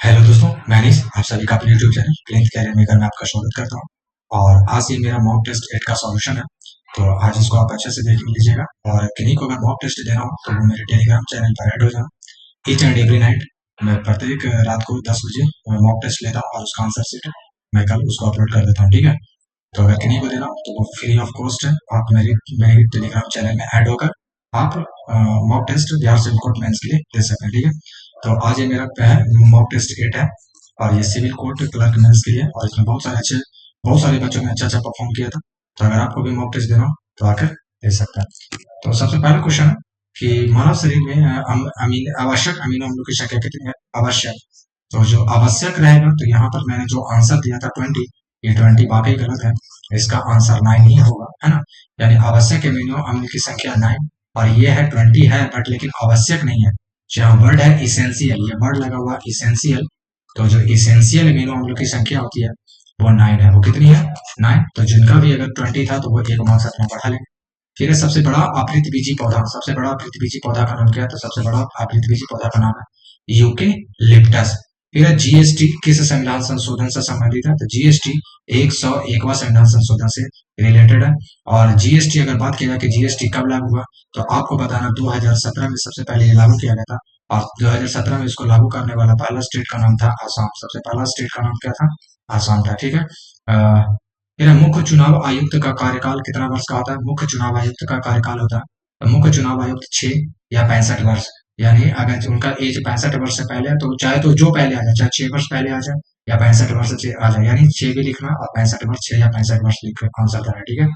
Hello दोस्तों, मैं अनीस आप सभी का अपने यूट्यूब चैनल क्लिंथ कैरियर मेकर में आपका स्वागत करता हूं। और आज ये मेरा मॉक टेस्ट 8 का सॉल्यूशन है। तो आज इसको आप अच्छे से देख लीजिएगा। और किन्हीं को अगर मॉक टेस्ट देना हो तो वो मेरे टेलीग्राम चैनल पर ऐड हो जाना। ईच एंड एवरी नाइट मैं प्रत्येक रात को 10 बजे मॉक टेस्ट लेता हूँ और उसका आंसर सीट मैं कल उसको अपलोड कर देता हूँ। ठीक है, तो अगर किन्हीं को देना हो तो वो फ्री ऑफ कॉस्ट है। आप मेरी मेरे टेलीग्राम चैनल में ऐड होकर आप mock test Bihar civil court mains के लिए दे सकते हैं। ठीक है, तो आज ये मेरा मॉक टेस्ट 8 है और ये सिविल कोर्ट क्लर्क मेंस के लिए। और इसमें बहुत सारे बच्चों ने अच्छा अच्छा परफॉर्म किया था। तो अगर आपको भी मॉक टेस्ट देना हो तो आकर दे सकता है। तो सबसे पहला क्वेश्चन है कि मानव शरीर में आवश्यक अमीनो अम्लों की संख्या कितनी है? आवश्यक, तो जो आवश्यक रहेगा तो यहाँ पर मैंने जो आंसर दिया था 20, ये 20 वाकई गलत है। इसका आंसर 9 ही होगा, है ना। यानी आवश्यक अमीनो अम्ल की संख्या 9 और ये है 20 है, बट लेकिन आवश्यक नहीं है। जहाँ वर्ड है इसेंशियल, ये वर्ड लगा हुआ इसेंशियल, तो जो इसेंशियल अमीनो अम्लों की संख्या होती है वो 9 है। वो कितनी है? 9। तो जिनका भी अगर 20 था तो वो एक मार्क्स अपना बढ़ा लेंगे। फिर है सबसे बड़ा आवृतबीजी पौधा। सबसे बड़ा आवृतबीजी पौधा का नाम क्या है? तो सबसे बड़ा आवृतबीजी पौधा का नाम है यूकेलिप्टस। फिर है जीएसटी किस संविधान संशोधन से संबंधित है? तो जीएसटी 101वां संविधान संशोधन से रिलेटेड है। और जीएसटी अगर बात की जाए कि जीएसटी कब लागू हुआ, तो आपको बताना 2017 में सबसे पहले ये लागू किया गया था। और 2017 में इसको लागू करने वाला पहला स्टेट का नाम था आसाम। सबसे पहला स्टेट का नाम क्या था? आसाम था। ठीक है, फिर मुख्य चुनाव आयुक्त का कार्यकाल कितना वर्ष का होता है? मुख्य चुनाव आयुक्त का कार्यकाल होता है, तो मुख्य चुनाव आयुक्त 6 या 65 वर्ष। यानी अगर उनका एज 65 वर्ष से पहले है तो चाहे तो जो पहले आ जाए, चाहे 6 वर्ष पहले आ जाए या 65 वर्ष से आ जाए, यानी 6 भी लिखना और 65 वर्ष, 6 या 65 वर्ष लिख आंसर करना। ठीक है,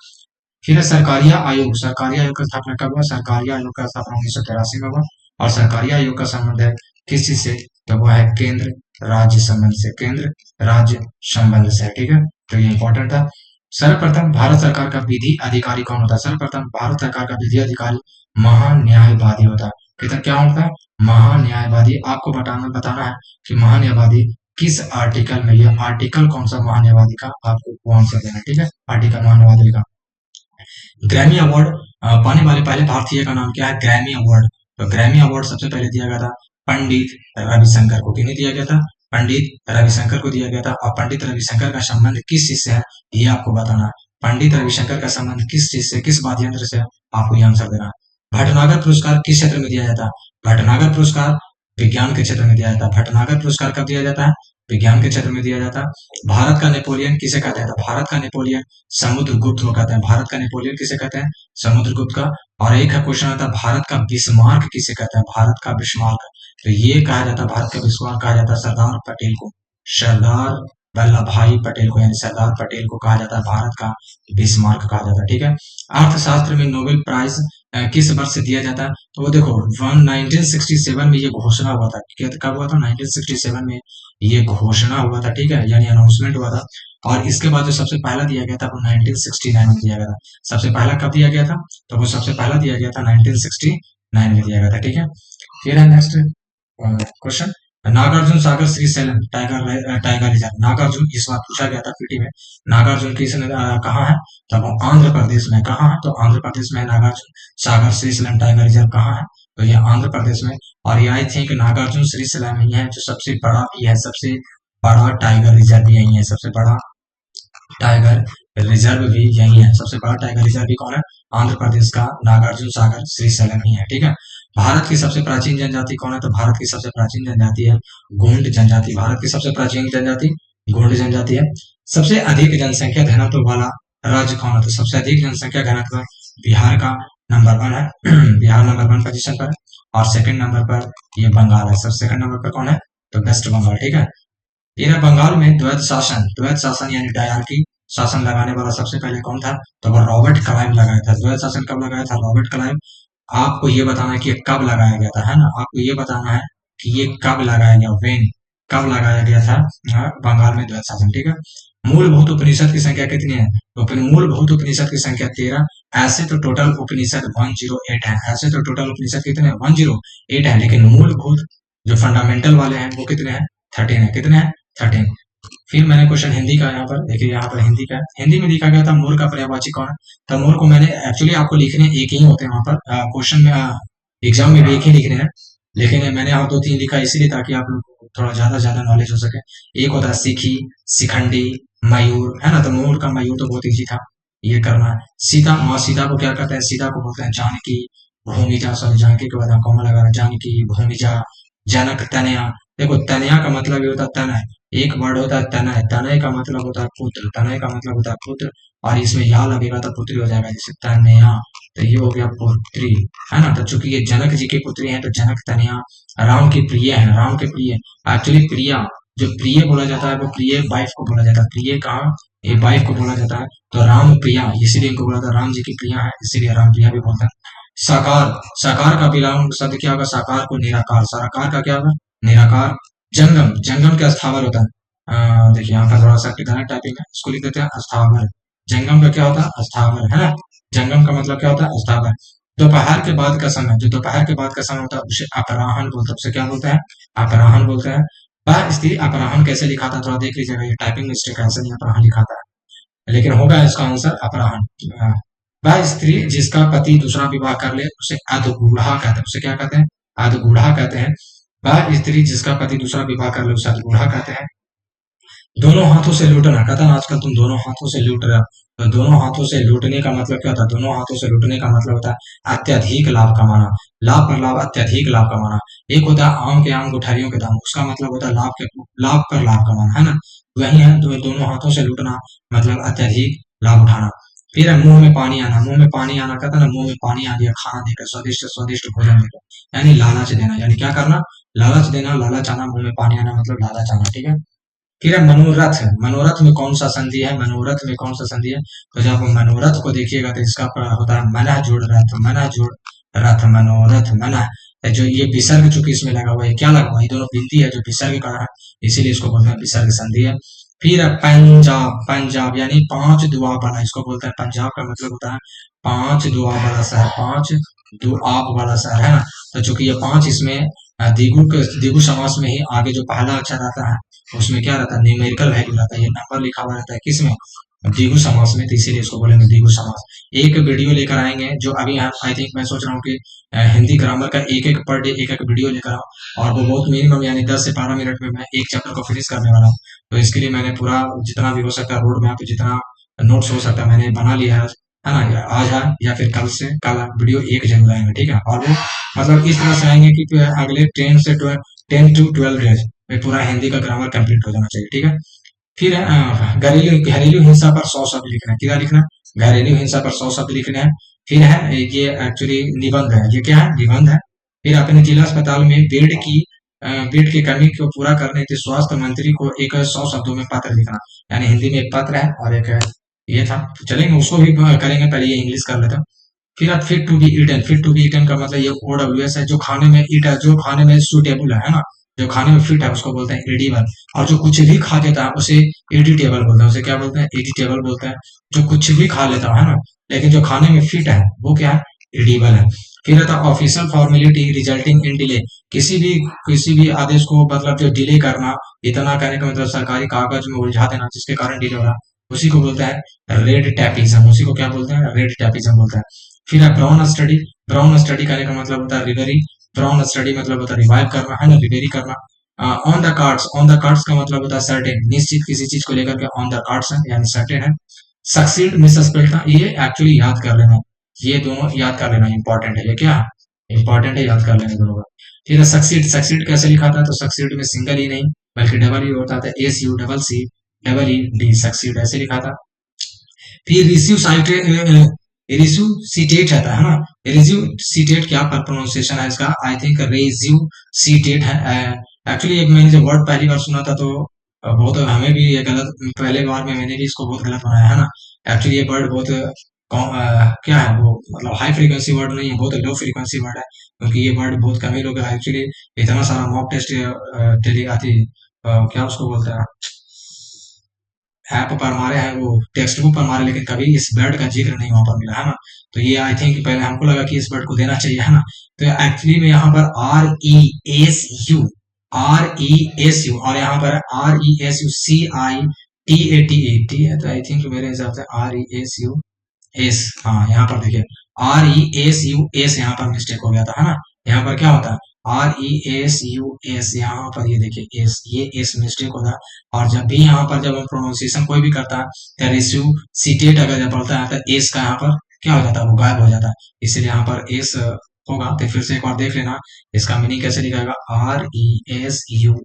फिर है सरकारिया आयोग। सरकारी आयोग का स्थापना कब हुआ? सरकारी आयोग का स्थापना 1983 में हुआ। और सरकारी आयोग का संबंध है किस चीज से? तो वो है केंद्र राज्य संबंध से, केंद्र राज्य संबंध से। ठीक है, तो ये इंपॉर्टेंट था। सर्वप्रथम भारत सरकार का विधि अधिकारी कौन होता है? सर्वप्रथम भारत सरकार का विधि अधिकारी महान्यायवादी होता है। कितना क्या होता है? महान्यायवादी। आपको बताना है कि महान्यायवादी किस आर्टिकल में, ये आर्टिकल कौन सा महान्यायवादी का, आपको वो आंसर देना है। ठीक है, आर्टिकल महान्यायवादी का। ग्रैमी अवार्ड पाने वाले पहले भारतीय का नाम क्या है? Grammy award. तो ग्रैमी अवार्ड सबसे पहले दिया गया था पंडित रविशंकर को। किन्हें दिया गया था? पंडित रविशंकर को दिया गया था। और पंडित रविशंकर का संबंध किस चीज से है ये आपको बताना है। पंडित रविशंकर का संबंध किस चीज से, किस वाद्य यंत्र से है, आपको ये आंसर देना है। भटनागर पुरस्कार किस क्षेत्र में दिया जाता है? भटनागर पुरस्कार विज्ञान के क्षेत्र में दिया जाता है। भटनागर पुरस्कार कब दिया जाता है? विज्ञान के क्षेत्र में दिया जाता है। भारत का नेपोलियन किसे कहते हैं? तो भारत का नेपोलियन समुद्रगुप्त को कहते हैं। भारत का नेपोलियन किसे कहते हैं? समुद्रगुप्त का। और एक है क्वेश्चन आता है भारत का बिस्मार्क किसे कहते हैं? भारत का बिस्मार्क, तो ये कहा जाता है, भारत का बिस्मार्क कहा जाता है सरदार पटेल को, सरदार वल्लभ भाई पटेल को, यानी सरदार पटेल को कहा जाता है भारत का बिस्मार्क कहा जाता है। ठीक है, अर्थशास्त्र में नोबेल प्राइज किस वर्ष से दिया जाता है? तो वो देखो 1967 में ये घोषणा हुआ था। कब हुआ था? 1967 में ये घोषणा हुआ था। ठीक है, यानी अनाउंसमेंट हुआ था। और इसके बाद जो सबसे पहला दिया गया था वो 1969 में दिया गया था। सबसे पहला कब दिया गया था? तो वो सबसे पहला दिया गया था 1969 में दिया गया था। ठीक है, फिर है next question, Nagarjuna Sagar Srisailam tiger reserve. Nagarjuna इस बार पूछा गया था पीटी में। नागार्जुन किस कहाँ है? तो वो आंध्र प्रदेश में। कहाँ है? तो आंध्र प्रदेश में है नागार्जुन सागर श्रीशैलम टाइगर रिजर्व। कहाँ है? तो ये आंध्र प्रदेश में। और ये आई थिंक नागार्जुन श्रीशैलम ही है जो सबसे बड़ा, ये है सबसे बड़ा टाइगर रिजर्व यही है। सबसे बड़ा टाइगर रिजर्व भी यही है। सबसे बड़ा टाइगर रिजर्व भी कौन है? आंध्र प्रदेश का नागार्जुन सागर श्रीशैलम ही है। ठीक है, भारत की सबसे प्राचीन जनजाति कौन है? तो भारत की सबसे प्राचीन जनजाति है गोंड जनजाति। भारत की सबसे प्राचीन जनजाति गोंड जनजाति है। सबसे अधिक जनसंख्या घनत्व वाला राज्य कौन है? तो सबसे अधिक जनसंख्या घनत्व बिहार का नंबर 1 है। बिहार नंबर 1 पोजीशन पर। और सेकंड नंबर पर ये बंगाल है। सब सेकंड नंबर पर कौन है? तो वेस्ट बंगाल। ठीक है, ये बंगाल में द्वैध शासन यानी डायरकी शासन लगाने वाला सबसे पहले कौन था? तो वो रॉबर्ट क्लाइव लगाया था। द्वैध शासन कब लगाया था? Robert Clive. आपको ये बताना है कि ये कब लगाया गया था, है ना। आपको ये बताना है कि ये कब लगाया गया, वेन, कब लगाया गया था बंगाल में द्वैध शासन। ठीक है, मूलभूत उपनिषद की संख्या कितनी है? तो मूलभूत उपनिषद की संख्या 13। ऐसे तो टोटल उपनिषद 108 है। ऐसे तो टोटल उपनिषद कितने हैं? 108 है, लेकिन मूलभूत जो फंडामेंटल वाले हैं वो कितने हैं? 13 है। कितने हैं? 13। फिर मैंने क्वेश्चन हिंदी का यहाँ पर देखिए, यहाँ पर हिंदी का, हिंदी में लिखा गया था मोर का पर्यायवाची कौन है? तो मोर को मैंने एक्चुअली आपको लिखने एक ही होते हैं वहां पर क्वेश्चन में, एग्जाम में भी एक ही लिखने हैं, लेकिन मैंने यहाँ 2-3 लिखा इसलिए ताकि आप लोग थोड़ा ज्यादा नॉलेज हो सके। एक होता है सीखी, शिखंडी, मयूर, है ना। तो मोर का मयूर तो बहुत इजी था, ये करना है। सीता, माँ सीता को क्या कहते हैं, सीता को बोलते हैं जानकी, भूमिजा, सॉरी जानकी के बाद यहाँ कॉमा लगा रहा है, जानकी, भूमिजा, जनक, तनया। देखो तनया का मतलब ये होता है तनय, एक वर्ड होता है तनय, तनय का मतलब होता है पुत्र, तनय का मतलब होता है पुत्र, और इसमें या लगेगा तो पुत्री हो जाएगा, जैसे तनया, तो ये हो गया पुत्री, है ना। तो चूंकि ये जनक जी की पुत्री है तो जनक तनया। राम की प्रिय है, राम के प्रिय, एक्चुअली प्रिया, जो प्रिय बोला जाता है वो प्रिय वाइफ को बोला जाता है, प्रिय कहा, ये वाइफ को बोला जाता है। तो राम प्रिया, इसीलिए इनको बोला था राम जी की प्रिया है, इसीलिए राम प्रिया भी बोलते हैं। साकार, साकार का विलोम शब्द क्या होगा, साकार को निराकार, साकार का क्या होगा, निराकार। जंगम, जंगम क्या स्थावर होता है, देखिए यहाँ पर थोड़ा सा गलत टाइपिंग है, इसको लिख देते हैं अस्थावर। जंगम का क्या होता है, अस्थावर, है ना। जंगम का मतलब क्या होता है, अस्थावर। दोपहर के बाद का समय, जो दोपहर के बाद का समय होता है उसे अपराहन बोलते हैं, उसे क्या बोलते हैं, अपराहन बोलते हैं। वह स्त्री अपराहन कैसे लिखा था, थोड़ा देख लीजिएगा, ये टाइपिंग मिस्टेक है, ऐसे नहीं अपराहन लिखा था, लेकिन होगा इसका आंसर अपराहन। वह स्त्री जिसका पति दूसरा विवाह कर ले उसे अधगूढ़ा कहते हैं, उसे क्या कहते हैं, अधगूढ़ा कहते हैं। वह स्त्री जिसका पति दूसरा विवाह कर ले उसे अधगूढ़ा कहते हैं। दोनों हाथों से लूटना, कहता ना आजकल तुम दोनों हाथों से लूट रहे हो, तो दोनों हाथों से लूटने का मतलब क्या होता है, दोनों हाथों से लूटने का मतलब होता है अत्यधिक लाभ कमाना, लाभ पर लाभ, अत्यधिक लाभ कमाना। एक होता है आम के आम गुठलियों के दाम, उसका मतलब होता है लाभ पर लाभ कमाना, है ना। वही है दोनों हाथों से लूटना, मतलब अत्यधिक लाभ उठाना। फिर है मुंह में पानी आना, मुंह में पानी आना कहता है ना, मुंह में पानी आ गया खाना देकर, स्वादिष्ट स्वादिष्ट भोजन देकर, यानी लालच देना, यानी क्या करना, लालच देना, लालच आना, मुंह में पानी आना मतलब लालच आना, ठीक है। फिर है मनोरथ, मनोरथ में कौन सा संधि है, मनोरथ में कौन सा संधि है, तो जब आप मनोरथ को देखिएगा तो इसका होता है मनः जोड़ रथ, मनः जोड़ रथ, मनोरथ, मनः, जो ये विसर्ग चूंकि इसमें लगा हुआ है, क्या लगा हुआ है, ये दोनों विधि है जो विसर्ग का है, इसीलिए इसको बोलते हैं विसर्ग संधि है। फिर है पंजाब, पंजाब यानी पांच दुआ वाला, इसको बोलते हैं पंजाब का मतलब होता है पांच दुआ वाला शहर, पांच दुआब वाला शहर, है ना। तो चूंकि ये पांच इसमें द्विगु समास में ही आगे जो पहला अक्षर आता है उसमें क्या रहता है, न्यूमेरिकल वैल्यू रहता है, ये नंबर लिखा हुआ रहता है किसमें, द्विगु समास में, तो इसीलिए इसको बोलेंगे द्विगु समास। एक वीडियो लेकर आएंगे जो अभी आई थिंक मैं सोच रहा हूँ कि हिंदी ग्रामर का एक एक पर डे एक एक वीडियो लेकर आऊँ, और वो बहुत मिनिमम यानी 10 से 12 मिनट में मैं एक चैप्टर को फिनिश करने वाला हूँ। तो इसके लिए मैंने पूरा जितना भी हो सकता है रोड मैप, जितना नोट्स हो सकता है मैंने बना लिया है ना। आज है या फिर कल से कल वीडियो एक जरूर आएंगे, ठीक है। और वो मतलब इस तरह से आएंगे कि अगले 10 to 12 डेज में पूरा हिंदी का ग्रामर कंप्लीट हो जाना चाहिए, ठीक है। फिर घरेलू घरेलू हिंसा पर 100 शब्द लिखना है, क्या लिखना है, घरेलू हिंसा पर 100 शब्द लिखने हैं। फिर है ये एक्चुअली निबंध है, ये क्या है, निबंध है। फिर अपने जिला अस्पताल में बेड की कमी को पूरा करने के स्वास्थ्य मंत्री को एक 100 शब्दों में पत्र लिखना, यानी हिंदी में एक पत्र है और एक ये था, तो चलेंगे उसको भी करेंगे, पहले ये इंग्लिश कर लेते हैं। फिर अब fit to be eaten, fit to be eaten का मतलब ये OWS है, जो खाने में ईट है, जो खाने में सूटेबल है ना, जो खाने में फिट है उसको बोलते हैं एडिबल। और जो कुछ भी खा लेता है उसे एडिटेबल बोलते हैं, उसे क्या बोलते हैं, एडिटेबल बोलते हैं। जो कुछ भी खा लेता है ना, लेकिन जो खाने में फिट है वो क्या है, एडिबल है। फिर रहता है official formality resulting in delay, किसी भी आदेश को मतलब जो डिले करना, इतना कहने का मतलब सरकारी कागज में उलझा देना जिसके कारण डिले हो रहा, उसी को बोलते हैं रेड टैपिज्म, उसी को क्या बोलते हैं, रेड टैपिज्म बोलते हैं। फिर है ब्राउन स्टडी, ब्राउन स्टडी करने का मतलब होता है रिवरी, ब्राउन स्टडी मतलब होता है रिवाइव करना, है ना, रिवेरी करना। On the cards, on the cards का मतलब होता है सर्टेन, निश्चित किसी चीज को लेकर के ऑन द कार्ड्स है यानी सर्टेन है। सक्सीड में सस्पेक्ट, ये एक्चुअली याद कर लेना, ये दोनों याद कर लेना इंपॉर्टेंट है, ये क्या इंपॉर्टेंट है, याद कर लेना दोनों का। फिर है सक्सीड, सक्सीड कैसे लिखा था, तो सक्सीड में सिंगल ही नहीं बल्कि डबल ही होता था, SU CC सक्सीड ऐसे लिखा था। फिर रिस्यूसिटेट रहता है ना, रिस्यूसिटेट क्या प्रोनाउंसिएशन है इसका, आई थिंक रेज्यूसिटेट है। एक्चुअली मैंने जब वर्ड पहली बार सुना था तो बहुत हमें भी ये गलत, पहले बार में मैंने भी इसको बहुत गलत बनाया है ना। एक्चुअली ये वर्ड बहुत क्या है वो, मतलब हाई फ्रीक्वेंसी वर्ड नहीं है, बहुत लो फ्रीक्वेंसी वर्ड है, क्योंकि ये वर्ड बहुत कम ही लोग एक्चुअली इतना सारा मॉक टेस्ट टेली आती क्या उसको बोलते हैं, ऐप पर मारे हैं, वो टेक्स्ट बुक पर मारे, लेकिन कभी इस वर्ड का जिक्र नहीं वहां पर मिला, है ना। तो ये आई थिंक पहले हमको लगा कि इस वर्ड को देना चाहिए, है ना। तो एक्चुअली में यहाँ पर RESU और यहाँ पर RESUCITATE है, तो आई थिंक मेरे हिसाब से RESUS, हाँ यहाँ पर देखिए RESUS यहाँ पर मिस्टेक हो गया था, है ना। यहाँ पर क्या होता है RESUS, यहाँ पर ये देखिए एस, ये एस मिस्टेक होता है। और जब भी यहाँ पर जब हम प्रोनाउंसिएशन कोई भी करता है या रिस्यूसिटेट अगर जब बोलता है तो एस का यहाँ पर क्या हो जाता है, वो गायब हो जाता है। इसलिए यहाँ पर एस होगा। तो फिर से एक बार देख लेना इसका मीनिंग कैसे लिखेगा, RESUSCITATE,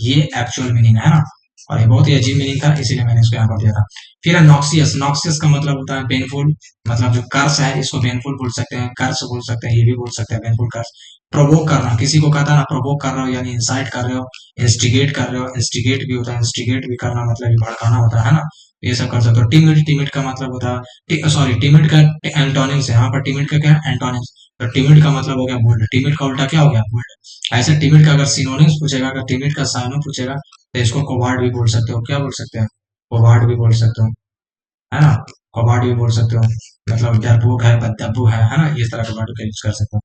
ये एक्चुअल मीनिंग है ना। और ये बहुत ही अजीब मीनिंग था, इसीलिए मैंने इसको यहाँ पर दिया था। फिर नॉक्सियस, नॉक्सियस का मतलब होता है पेनफुल, मतलब जो कर्स है इसको पेनफुल बोल सकते हैं, कर्स बोल सकते हैं, ये भी बोल सकते हैं पेनफुल कर्स। प्रोवोक करना, किसी को कहता है ना प्रोवोक कर रहे हो यानी इंसाइट कर रहे हो, इंस्टिगेट कर रहे हो, इंस्टिगेट भी होता है, इंस्टिगेट भी करना मतलब ये भड़काना होता है ना। ये सब कर सकते हो। टिमिड, टिमिड का मतलब होता है, सॉरी टिमिड का एंटोनिम्स है यहाँ पर, टिमिड का क्या है एंटोनिम्स। तो टिमिड का मतलब हो गया बोल्ड, टिमिड का उल्टा क्या हो गया बोल्ड। ऐसे टिमिड का अगर सिनोनिम्स पूछेगा, अगर टिमिड का साइनो पूछेगा तो इसको कोवार्ड भी बोल सकते हो, क्या बोल सकते हैं, कोवार्ड भी बोल सकते हो, है ना। कोवार्ड भी बोल सकते हो, मतलब डरपोक है, बदबू है ना, इस तरह के वर्ड का यूज कर सकते हो।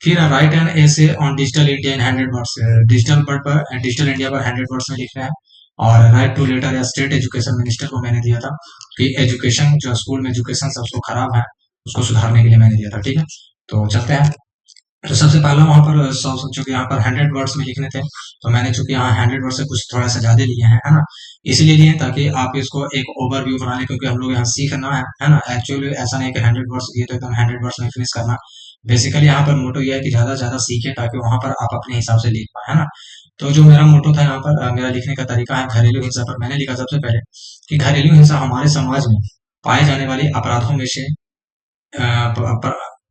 फिर राइट एन ऐसे on digital India in 100 words, digital word पर, डिजिटल इंडिया पर 100 वर्ड्स में लिखना है। और राइट टू लेटर या स्टेट एजुकेशन मिनिस्टर को मैंने दिया था कि एजुकेशन जो स्कूल में एजुकेशन है उसको खराब है, उसको सुधारने के लिए मैंने दिया था, ठीक है। तो चलते हैं। तो सबसे पहला वहां पर चूंकि यहाँ पर 100 वर्ड्स में लिखने थे, तो मैंने चूंकि यहाँ 100 वर्ड से कुछ थोड़ा सा ज्यादा लिए हैं, है ना। इसीलिए लिए ताकि आप इसको एक ओवरव्यू बना लें, क्योंकि हम लोग यहाँ सीखना है ना। एक्चुअली ऐसा नहीं कि 100 वर्ड्स दिए तो एकदम 100 वर्ड्स में फिनिश करना। बेसिकली यहाँ पर मोटो ये है कि ज्यादा से ज्यादा सीखे ताकि वहां पर आप अपने हिसाब से लिख पाए, है ना। तो जो मेरा मोटो था यहाँ पर, मेरा लिखने का तरीका है घरेलू हिंसा पर। मैंने लिखा सबसे पहले कि घरेलू हिंसा हमारे समाज में पाए जाने वाले अपराधों में से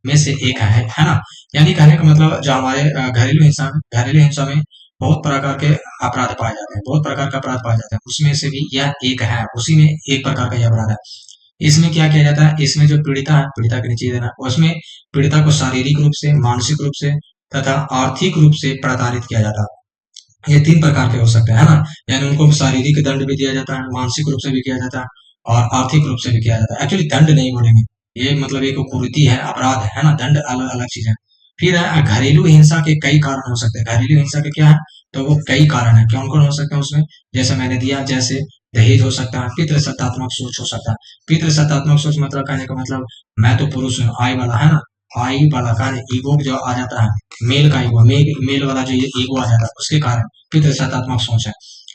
में से एक है ना। यानी कहने का मतलब जो हमारे घरेलू हिंसा में बहुत प्रकार के अपराध पाए जाते हैं, बहुत प्रकार का अपराध पाए जाते हैं, उसमें से भी यह एक है, उसी में एक प्रकार का यह अपराध है। इसमें क्या किया जाता है, इसमें जो पीड़िता है, पीड़िता के नीचे देना, उसमें पीड़िता को शारीरिक रूप से, मानसिक रूप से तथा आर्थिक रूप से प्रताड़ित किया जाता है। ये तीन प्रकार के हो सकते हैं, है ना। यानी उनको शारीरिक दंड भी दिया जाता है, मानसिक रूप से भी किया जाता है और आर्थिक रूप से भी किया जाता है। एक्चुअली दंड नहीं बोलेंगे, ये मतलब एक कुरीति है, अपराध है ना, दंड अलग अलग चीज है। फिर है घरेलू हिंसा के कई कारण हो सकते हैं। घरेलू हिंसा के क्या है, तो वो कई कारण है, कौन कौन हो सकते हैं उसमें, जैसे मैंने दिया, जैसे दहेज हो सकता है, पितृसत्तात्मक सोच हो सकता है। पितृसत्तात्मक सोच मतलब कहने का मतलब मैं तो पुरुष हूँ, आई वाला, है ना, आई वाला कारण ईगो जो आ जाता है, मेल का ईगो, मेल वाला जो ये ईगो आ जाता है, उसके कारण पितृसत्तात्मक सोच है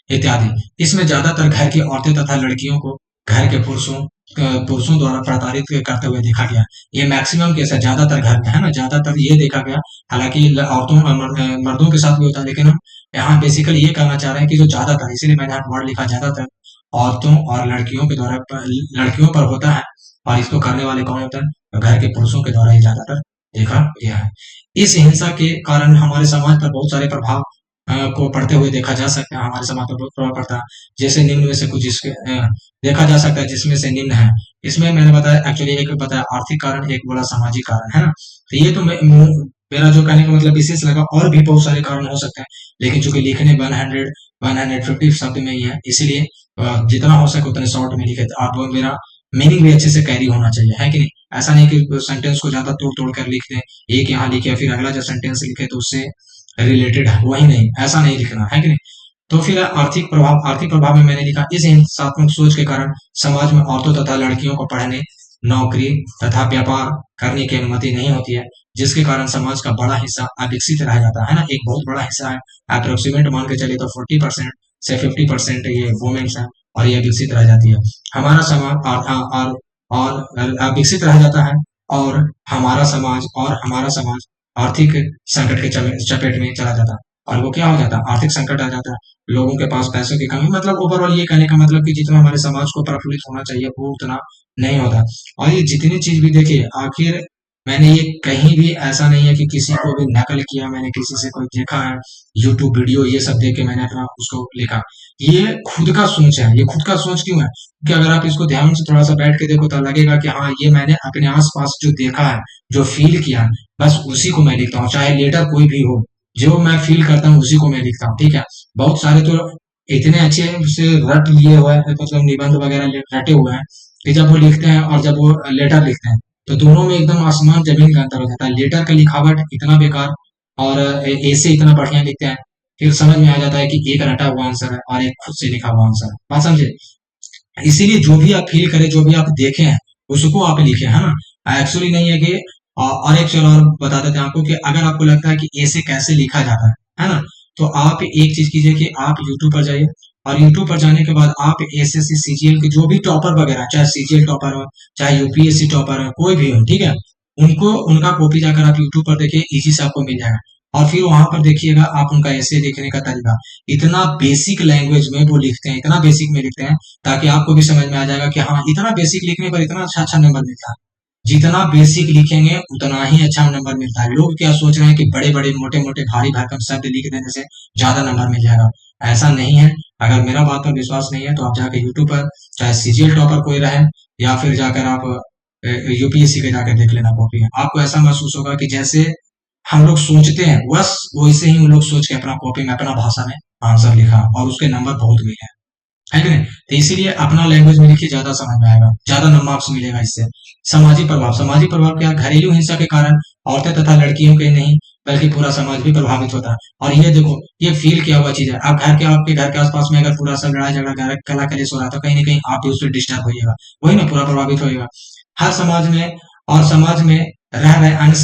इत्यादि। इसमें ज्यादातर घर की औरतें तथा लड़कियों को घर के पुरुषों द्वारा प्रताड़ित करते हुए देखा गया। ये मैक्सिमम केस है, ज्यादातर घर में, है ना, ज्यादातर ये देखा गया। हालांकि औरतों मर्दों के साथ भी होता है, लेकिन हम यहाँ बेसिकली ये कहना चाह रहे हैं कि जो ज्यादातर, इसीलिए मैंने यहाँ वर्ड लिखा ज्यादातर, औरतों और लड़कियों के द्वारा लड़कियों पर होता है। और इसको करने वाले कौन होते हैं, तो घर के पुरुषों के द्वारा ही ज्यादातर देखा गया है। इस हिंसा के कारण हमारे समाज पर बहुत सारे प्रभाव को पढ़ते हुए देखा जा सकता है, हमारे समाज पर बहुत प्रभाव पड़ता है। जैसे निम्न में से कुछ इसके देखा जा सकता है, जिसमें से निम्न है। इसमें मैंने बताया, एक्चुअली एक बताया आर्थिक कारण, एक बोला सामाजिक कारण, है ना। तो ये तो मेरा जो कहने का मतलब विशेष लगा, और भी बहुत सारे कारण हो सकते हैं, लेकिन चूंकि लिखने 150 शब्द में ही है, इसीलिए जितना हो सके उतने शॉर्ट में लिखे। आप मेरा मीनिंग भी अच्छे से कैरी होना चाहिए, है कि नहीं। ऐसा नहीं कि सेंटेंस को ज्यादा तोड़ तोड़ कर लिख दें, एक यहाँ लिखे फिर अगला जो सेंटेंस लिखे तो उससे रिलेटेड वही नहीं, ऐसा नहीं लिखना, है कि नहीं। तो फिर आर्थिक प्रभाव में मैंने लिखा, इस हिंसात्मक सोच के कारण समाज में औरतों तथा लड़कियों को पढ़ने, नौकरी तथा व्यापार करने की अनुमति नहीं होती है, जिसके कारण समाज का बड़ा हिस्सा अविकसित रह जाता है ना। एक बहुत बड़ा हिस्सा है, अप्रोक्सीमेट मान के चलिए तो 40% से 50% ये वुमेन्स है, और ये विकसित रह जाती है। हमारा समाज और विकसित रह जाता है, और हमारा समाज आर्थिक संकट के चपेट में चला जाता है। और वो क्या हो जाता है, आर्थिक संकट आ जाता है, लोगों के पास पैसों की कमी, मतलब ओवरऑल ये कहने का मतलब कि जितना हमारे समाज को प्रफुल्लित होना चाहिए वो उतना नहीं होता। और ये जितनी चीज भी देखिए, आखिर मैंने ये कहीं भी ऐसा नहीं है कि किसी को भी नकल किया, मैंने किसी से कोई देखा है यूट्यूब वीडियो ये सब देख के मैंने अपना उसको लिखा। ये खुद का सोच है, ये खुद का सोच क्यों है, कि अगर आप इसको ध्यान से थोड़ा सा बैठ के देखो तो लगेगा कि हाँ ये मैंने अपने आसपास जो देखा है, जो फील किया, बस उसी को मैं लिखता हूँ, चाहे लेटर कोई भी हो, जो मैं फील करता हूँ उसी को मैं लिखता हूँ, ठीक है। बहुत सारे तो इतने अच्छे से रट लिए हुए हैं, मतलब निबंध वगैरह रटे हुए हैं, कि जब वो लिखते हैं और जब वो लेटर लिखते हैं तो दोनों में एकदम आसमान जमीन का अंतर हो जाता है। लेटर का लिखावट इतना बेकार, और ऐसे इतना बढ़िया लिखते हैं, फिर समझ में आ जाता है कि एक रटा हुआ आंसर है और एक खुद से लिखा हुआ आंसर है, बात समझे। इसीलिए जो भी आप फील करें, जो भी आप देखे हैं उसको आप लिखे, है ना। एक्चुअली नहीं है कि और एक चीज और बता देते हैं आपको कि अगर आपको लगता है कि ए से कैसे लिखा जाता है ना, तो आप एक चीज कीजिए कि आप यूट्यूब पर जाइए और यूट्यूब पर जाने के बाद आप एसएससी सीजीएल के जो भी टॉपर वगैरह, चाहे सीजीएल टॉपर हो चाहे यूपीएससी टॉपर हो, कोई भी हो, ठीक है, उनको उनका कॉपी जाकर आप यूट्यूब पर देखिए, इजी से आपको मिल जाएगा। और फिर वहां पर देखिएगा आप उनका ऐसे लिखने का तरीका, इतना बेसिक लैंग्वेज में वो लिखते हैं, इतना बेसिक में लिखते हैं ताकि आपको भी समझ में आ जाएगा कि हाँ, इतना बेसिक लिखने पर इतना अच्छा अच्छा नंबर मिलता है। जितना बेसिक लिखेंगे उतना ही अच्छा नंबर मिलता है। लोग क्या सोच रहे हैं कि बड़े बड़े मोटे मोटे भारी भरकम शब्द लिख देने से ज्यादा नंबर मिल जाएगा, ऐसा नहीं है। अगर मेरा बात पर विश्वास नहीं है तो आप जाके यूट्यूब पर, चाहे सीजीएल टॉपर कोई रहे या फिर जाकर आप यूपीएससी के जाकर देख लेना कॉपी, आपको ऐसा महसूस होगा कि जैसे हम लोग सोचते हैं बस वैसे ही वो लोग सोच के अपना कॉपी में, अपना भाषा में आंसर लिखा और उसके नंबर बहुत भी है कि नहीं। तो इसीलिए अपना लैंग्वेज में लिखिए, ज्यादा समझ में आएगा, ज्यादा मार्क्स मिलेगा इससे। सामाजिक प्रभाव क्या, घरेलू हिंसा के कारण औरतें तथा लड़कियों के नहीं बल्कि पूरा समाज भी प्रभावित होता है। और ये देखो, ये फील किया हुआ चीज है। अब आपके घर के आसपास में अगर पूरा सब लड़ाई झगड़ा कला कलेश हो रहा था, कहीं ना कहीं आप भी उससे डिस्टर्ब होइएगा, वही ना, पूरा प्रभावित होइएगा। हर समाज में और समाज में रह रहे अन्य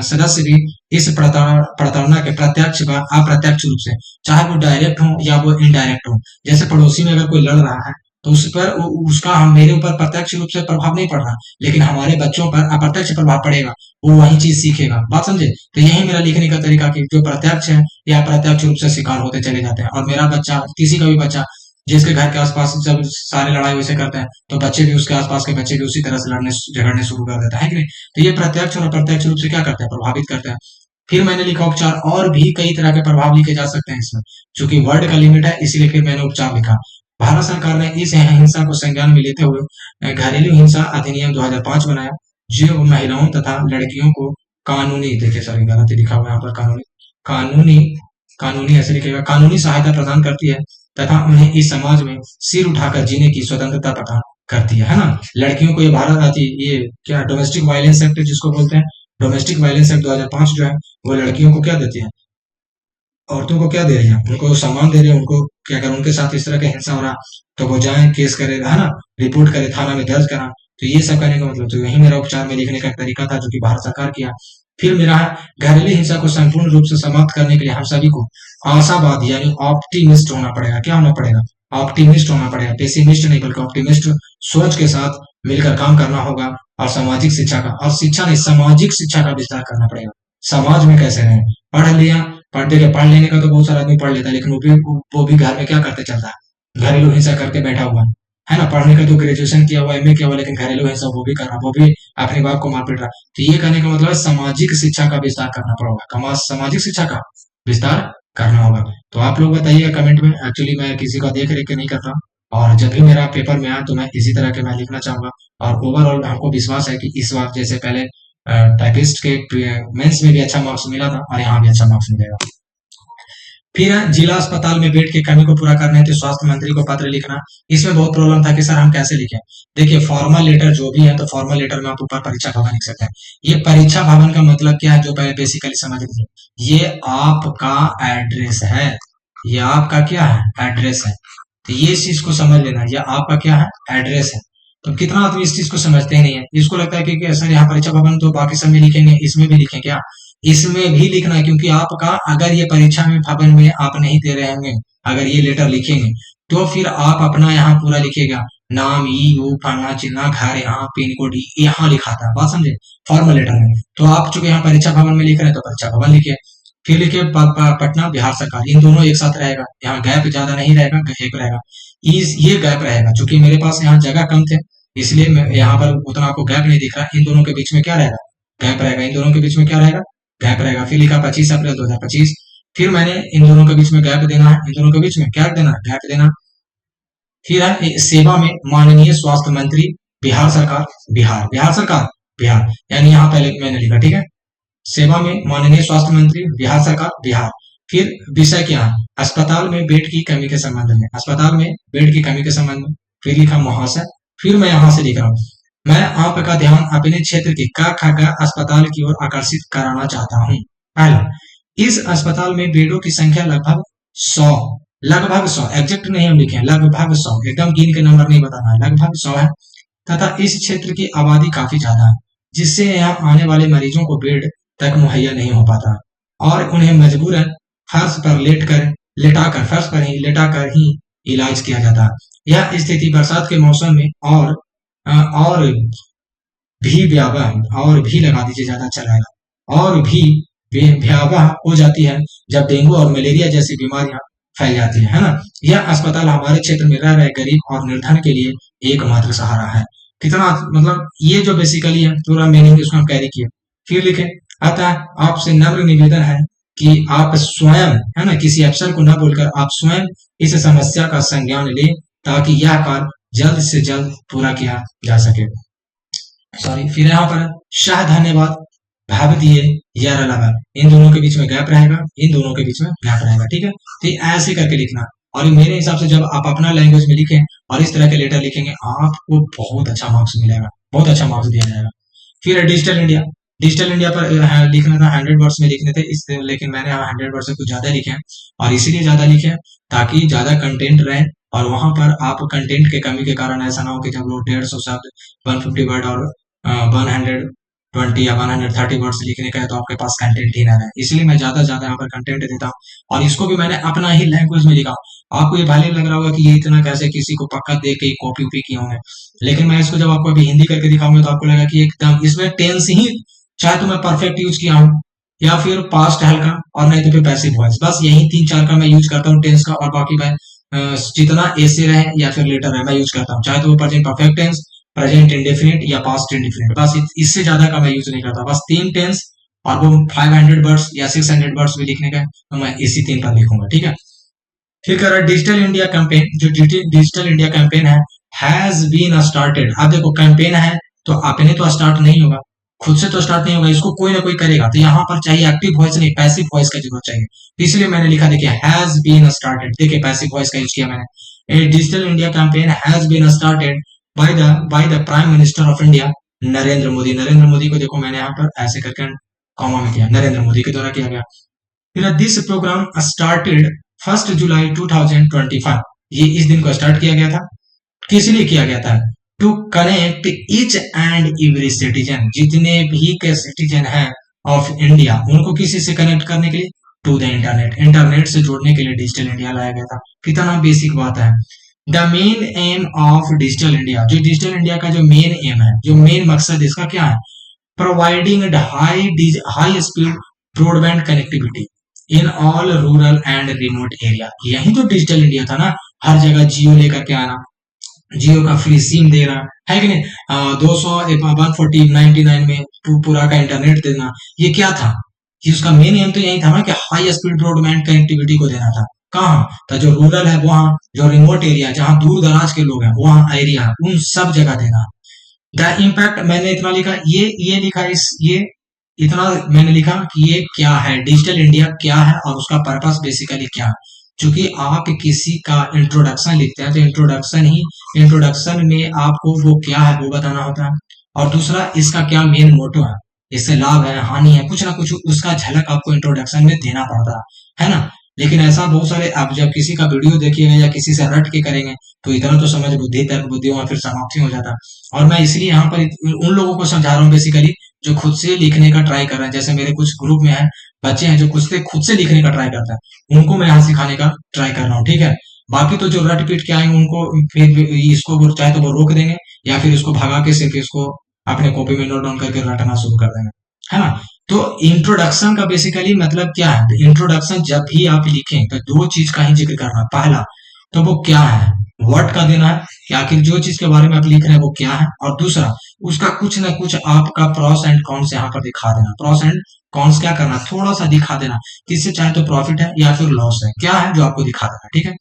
सदस्य भी इस प्रताड़ना के प्रत्यक्ष व अप्रत्यक्ष रूप से, चाहे वो डायरेक्ट हो या वो इनडायरेक्ट हो, जैसे पड़ोसी में अगर कोई लड़ रहा है तो उस पर उसका हम मेरे ऊपर प्रत्यक्ष रूप से प्रभाव नहीं पड़ रहा, लेकिन हमारे बच्चों पर अप्रत्यक्ष प्रभाव पड़ेगा, वो वही चीज सीखेगा। बात समझे? तो यही मेरा लिखने का तरीका कि जो प्रत्यक्ष है या अप्रत्यक्ष रूप से शिकार होते चले जाते हैं। और मेरा बच्चा, किसी का भी बच्चा जिसके घर के आसपास जब सारे लड़ाई वैसे करते हैं तो बच्चे भी, उसके आसपास के बच्चे भी उसी तरह से लड़ने झगड़ने शुरू कर देते हैं कि नहीं। तो ये प्रत्यक्ष और अप्रत्यक्ष रूप से क्या करते हैं, प्रभावित करते हैं। फिर मैंने लिखा उपचार, और भी कई तरह के प्रभाव लिखे जा सकते हैं इसमें, चूंकि वर्ड का लिमिट है इसीलिए फिर मैंने उपचार लिखा। भारत सरकार ने इस हिंसा को संज्ञान में लेते हुए घरेलू हिंसा अधिनियम 2005 बनाया, जो महिलाओं तथा लड़कियों को कानूनी, देखिए सर गलत लिखा हुआ है यहाँ पर, कानूनी कानूनी कानूनी ऐसे लिखेगा, कानूनी सहायता प्रदान करती है तथा उन्हें इस समाज में सिर उठाकर जीने की स्वतंत्रता प्रदान करती है ना। लड़कियों को ये भारत आती, ये क्या डोमेस्टिक वायलेंस एक्ट जिसको बोलते हैं, डोमेस्टिक वायलेंस एक्ट 2005 जो है वो लड़कियों को क्या देती है, औरतों को क्या दे रही है, उनको सम्मान दे रही है। उनको क्या, अगर उनके साथ इस तरह का हिंसा हो रहा तो वो जाए केस करे, है ना, रिपोर्ट करे, थाना में दर्ज करा। तो ये सब करने का मतलब, तो यही मेरा उपचार में लिखने का एक तरीका था जो कि भारत सरकार किया। फिर मेरा है, घरेलू हिंसा को संपूर्ण रूप से समाप्त करने के लिए हम सभी को आशावादी यानी ऑप्टिमिस्ट होना पड़ेगा। क्या होना पड़ेगा? ऑप्टिमिस्ट होना पड़ेगा, पेसिमिस्ट नहीं बल्कि ऑप्टिमिस्ट सोच के साथ मिलकर काम करना होगा। और सामाजिक शिक्षा का, और शिक्षा नहीं, सामाजिक शिक्षा का विस्तार करना पड़ेगा। समाज में कैसे रहें, पढ़ लिया, पढ़ लेने का तो बहुत सारा आदमी पढ़ लेता है, लेकिन वो भी घर में क्या करते चलता है, घरेलू हिंसा करके बैठा हुआ है ना। पढ़ने का तो ग्रेजुएशन किया हुआ, एमए किया हुआ, लेकिन घरेलू हिंसा वो भी कर रहा, वो भी अपने बाप को मार पीट रहा। तो ये कहने का मतलब है सामाजिक शिक्षा का विस्तार करना पड़ेगा, सामाजिक शिक्षा का विस्तार करना होगा। तो आप लोग बताइए कमेंट में। एक्चुअली मैं किसी का देख रेख के नहीं करता, और जब भी मेरा पेपर में आया तो मैं इसी तरह के मैं लिखना चाहूंगा। और ओवरऑल हमको विश्वास है कि इस बार जैसे पहले टाइपिस्ट के मेंस में भी अच्छा मार्क्स मिला था और यहाँ भी अच्छा मार्क्स मिलेगा। फिर जिला अस्पताल में बेड की कमी को पूरा करने हेतु स्वास्थ्य मंत्री को पत्र लिखना। इसमें बहुत प्रॉब्लम था कि सर हम कैसे लिखें। देखिए, फॉर्मल लेटर जो भी है तो फॉर्मल लेटर में आप ऊपर परीक्षा भवन लिख सकते हैं। ये परीक्षा भवन का मतलब क्या है, जो पहले बेसिकली समझ लीजिए, ये आपका एड्रेस है। ये आपका क्या है, एड्रेस है। तो ये चीज को समझ लेना, ये आपका क्या है, एड्रेस है। तो कितना आदमी इस चीज को समझते ही नहीं है, इसको लगता है कि सर यहाँ परीक्षा भवन तो बाकी सब में लिखेंगे, इसमें भी लिखें क्या? इसमें भी लिखना है, क्योंकि आपका अगर ये परीक्षा में भवन में आप नहीं दे रहे होंगे, अगर ये लेटर लिखेंगे तो फिर आप अपना यहाँ पूरा लिखेगा, नाम ई यू फला चिन्ह घर यहाँ पिन कोड यहाँ लिखाता है। बात समझे, फॉर्मल लेटर में। तो आप चूंकि यहाँ परीक्षा भवन में लिख रहे हैं तो परीक्षा भवन लिखे। फिर लिखे पटना बिहार सरकार, इन दोनों एक साथ रहेगा, यहाँ गैप ज्यादा नहीं रहेगा, गैप रहेगा, ये गैप रहेगा। चूंकि मेरे पास यहाँ जगह कम थे इसलिए मैं यहाँ पर उतना आपको गैप नहीं दिख रहा। इन दोनों के बीच में क्या रहेगा, गैप रहेगा। इन दोनों के बीच में क्या रहेगा, गैप रहेगा। फिर लिखा 25 अप्रैल 2025। फिर मैंने इन दोनों के बीच में गैप देना है, इन दोनों के बीच में क्या देना है, गैप देना। फिर है सेवा में माननीय स्वास्थ्य मंत्री बिहार सरकार, बिहार सरकार, बिहार, यानी यहाँ पहले मैंने लिखा, ठीक है, सेवा में माननीय स्वास्थ्य मंत्री बिहार सरकार, बिहार। फिर विषय क्या है, अस्पताल में बेड की कमी के संबंध में, अस्पताल में बेड की कमी के संबंध में। फिर लिखा महाशय। फिर मैं यहाँ से लिख रहा हूँ, मैं आपका ध्यान अपने क्षेत्र के क अस्पताल की ओर आकर्षित कराना चाहता हूँ। पहला, इस अस्पताल में बेडों की संख्या लगभग 100, लगभग 100, एग्जैक्ट नहीं हम लिखे, लगभग 100, एकदम गिन के नंबर नहीं बताना है, लगभग 100 है। तथा इस क्षेत्र की आबादी काफी ज्यादा है। जिससे यहाँ आने वाले मरीजों को बेड तक मुहैया नहीं हो पाता और उन्हें मजबूरन फर्श पर ही लेटाकर ही इलाज किया जाता है। यह स्थिति बरसात के मौसम में और भी व्यापक और भी लगा दीजिए ज्यादा अच्छा रहेगा और भी भयावह हो जाती है जब डेंगू और मलेरिया जैसी बीमारियां फैल जाती है ना। यह अस्पताल हमारे क्षेत्र में रह रहे गरीब और निर्धन के लिए एकमात्र सहारा है। कितना मतलब ये जो बेसिकली है पूरा मीनिंग इसको हम कैरी किए। फिर लिखे, अतः आपसे नम्र निवेदन है कि आप स्वयं है ना किसी अफसर को न बोलकर आप स्वयं इस समस्या का संज्ञान लें ताकि यह कार्य जल्द से जल्द पूरा किया जा सके। सॉरी, फिर यहाँ पर शाह धन्यवाद भावतीय यार लगा, इन दोनों के बीच में गैप रहेगा, इन दोनों के बीच में गैप रहेगा, ठीक है। तो ऐसे करके लिखना और मेरे हिसाब से जब आप अपना लैंग्वेज में लिखें और इस तरह के लेटर लिखेंगे आपको बहुत अच्छा मार्क्स मिलेगा, बहुत अच्छा मार्क्स दिया जाएगा। फिर डिजिटल इंडिया, डिजिटल इंडिया पर लिखना था 100 वर्ड्स में लिखने थे इस, लेकिन मैंने 100 वर्ड से कुछ ज्यादा लिखे हैं और इसीलिए ज्यादा लिखे हैं ताकि ज्यादा कंटेंट रहे और वहां पर आप कंटेंट के कमी के कारण ऐसा ना हो कि जब लोग 150 शब्द 150 वर्ड और 120 या 130 वर्ड्स लिखने का है तो आपके पास कंटेंट ही ना रहे, इसलिए मैं ज्यादा ज्यादा यहाँ पर कंटेंट देता हूँ और इसको भी मैंने अपना ही लैंग्वेज में लिखा। आपको ये भले लग रहा होगा कि ये इतना कैसे किसी को पक्का दे के कॉपी उपी किया हूँ, लेकिन मैं इसको जब आपको अभी हिंदी करके दिखाऊंगा तो आपको लगेगा कि एकदम इसमें टेंस ही चाहे तो मैं परफेक्ट यूज किया हूँ या फिर पास्ट हल्का और नहीं तो फिर पैसिव वॉइस, बस यही 3-4 का मैं यूज करता हूँ टेंस का और बाकी मैं जितना ऐसे रहे या फिर लेटर रहे मैं यूज करता हूँ, चाहे तो वो present perfect tense, present indefinite या पास्ट इंडेफिनिट, बस इससे ज्यादा का मैं यूज नहीं करता। बस 3 टेंस और वो 500 वर्ड्स या 600 वर्ड्स भी लिखने का तो मैं इसी 3 पर लिखूंगा, ठीक है। फिर कर डिजिटल इंडिया कैंपेन, जो डिजिटल इंडिया कैंपेन है हैज बीन स्टार्टेड। अब देखो कैंपेन है तो अपने तो स्टार्ट नहीं होगा, खुद से तो स्टार्ट नहीं होगा, इसको कोई ना कोई करेगा, तो यहाँ पर चाहिए एक्टिव वॉइस नहीं पैसिव वॉइस का जरूरत चाहिए, इसलिए मैंने लिखा देखिए हैज बीन स्टार्टेड, देखिए पैसिव वॉइस का यूज किया मैंने। A digital India campaign has been started by the prime minister of India Narendra Modi. Narendra Modi को देखो मैंने यहाँ पर ऐसे करके कॉमा में किया, नरेंद्र मोदी के द्वारा किया गया। फिर दिस प्रोग्राम स्टार्टेड 1 जुलाई 2025, ये इस दिन को स्टार्ट किया गया था। किस लिए किया गया था? To connect each and every citizen, जितने भी के सिटीजन हैं ऑफ इंडिया उनको किसी से कनेक्ट करने के लिए, टू द इंटरनेट, इंटरनेट से जोड़ने के लिए डिजिटल इंडिया लाया गया था। कितना बेसिक बात है। The main M of digital India, जो डिजिटल इंडिया का जो मेन एम है, जो मेन मकसद इसका क्या है, providing high speed broadband connectivity in all rural and remote area. यही तो डिजिटल इंडिया था ना, हर जगह जियो लेकर के आना, जियो का फ्री सिम दे रहा है कि नहीं, 200 149 में पूरा का इंटरनेट देना, ये क्या था, ये उसका मेन एम तो यही था ना कि हाई स्पीड ब्रॉडबैंड कनेक्टिविटी को देना था। कहाँ? तो जो रूरल है वहां, जो रिमोट एरिया जहां दूर दराज के लोग हैं वहां एरिया उन सब जगह देना। द इम्पैक्ट मैंने इतना लिखा, ये लिखा ये इतना मैंने लिखा कि ये क्या है, डिजिटल इंडिया क्या है और उसका पर्पस बेसिकली क्या है। क्योंकि आप किसी का इंट्रोडक्शन लिखते हैं तो इंट्रोडक्शन में आपको वो क्या है वो बताना होता है और दूसरा इसका क्या मेन मोटो है, इससे लाभ है हानि है, कुछ ना कुछ उसका झलक आपको इंट्रोडक्शन में देना पड़ता है ना। लेकिन ऐसा बहुत सारे आप जब किसी का वीडियो देखिएगा या किसी से रट के करेंगे तो इतना तो समझ बुद्धि तर्क बुद्धि वहां फिर समाप्ति हो जाता है। और मैं इसलिए यहाँ पर उन लोगों को समझा रहा हूँ बेसिकली जो खुद से लिखने का ट्राई कर रहे हैं, जैसे मेरे कुछ ग्रुप में है बच्चे हैं जो खुद से लिखने का ट्राई करते हैं, उनको मैं यहाँ सिखाने का ट्राई कर रहा हूँ, ठीक है। बाकी तो जो रट पीट के आएंगे उनको फिर इसको चाहे तो वो रोक देंगे या फिर इसको भगा के सिर्फ इसको अपने कॉपी में नोट डाउन करके रटना शुरू कर देंगे, है ना। तो इंट्रोडक्शन का बेसिकली मतलब क्या है, इंट्रोडक्शन जब भी आप लिखें तो 2 चीज का ही जिक्र करना। पहला तो वो क्या है, व्हाट का देना है कि आखिर जो चीज के बारे में आप लिख रहे हैं वो क्या है, और दूसरा उसका कुछ ना कुछ आपका प्रॉस एंड कॉन्स यहाँ पर दिखा देना। प्रॉस एंड कॉन्स क्या करना, थोड़ा सा दिखा देना, किससे चाहे तो प्रॉफिट है या फिर लॉस है, क्या है जो आपको दिखा देना, ठीक है।